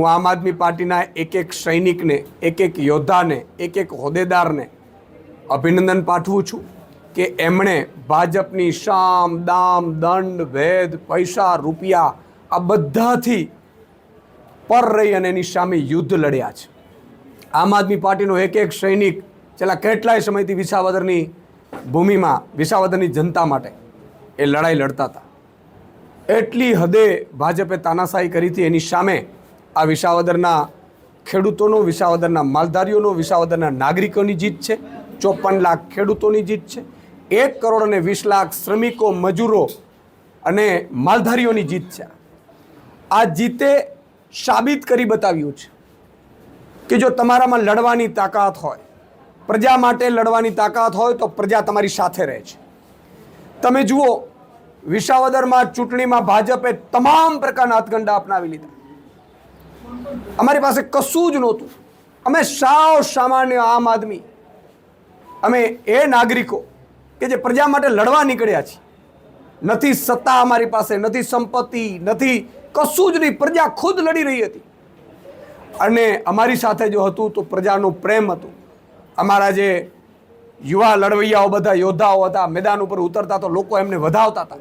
હું આમ આદમી પાર્ટીના એક એક સૈનિકને, એક એક યોદ્ધાને, એક એક હોદ્દેદારને અભિનંદન પાઠવું છું કે એમણે ભાજપની સામ દામ દંડ ભેદ પૈસા રૂપિયા આ બધાથી પર રહી અને એની સામે યુદ્ધ લડ્યા છે. આમ આદમી પાર્ટીનો એક એક સૈનિક છેલ્લા કેટલાય સમયથી વિસાવદરની ભૂમિમાં વિસાવદરની જનતા માટે એ લડાઈ લડતા હતા. એટલી હદે ભાજપે તાનાશાહી કરી હતી. એની સામે આ વિસાવદરના ખેડૂતોનો, વિસાવદરના માલધારીઓનો, વિસાવદરના નાગરિકોની જીત છે. 54 લાખ ખેડૂતોની જીત છે. 1 કરોડ અને 20 લાખ શ્રમિકો, મજૂરો અને માલધારીઓની જીત છે. આ જીતે સાબિત કરી બતાવ્યું છે કે જો તમારામાં લડવાની તાકાત હોય, પ્રજા માટે લડવાની તાકાત હોય તો પ્રજા તમારી સાથે રહે છે. તમે જુઓ, વિસાવદરમાં ચૂંટણીમાં ભાજપે તમામ પ્રકારના હાથગંડા અપનાવી લીધા. અમારી પાસે કશું જ નહોતું. અમે સાવ સામાન્ય આમ આદમી, અમે એ નાગરિકો કે જે પ્રજા માટે લડવા નીકળ્યા છીએ. નથી સત્તા અમારી પાસે, નથી સંપત્તિ, નથી કશું જ નહીં. પ્રજા ખુદ લડી રહી હતી અને અમારી સાથે જો હતું તો પ્રજાનો પ્રેમ હતું. અમારા જે યુવા લડવૈયાઓ બધા યોદ્ધાઓ હતા, મેદાન ઉપર ઉતરતા તો લોકો એમને વધાવતા હતા.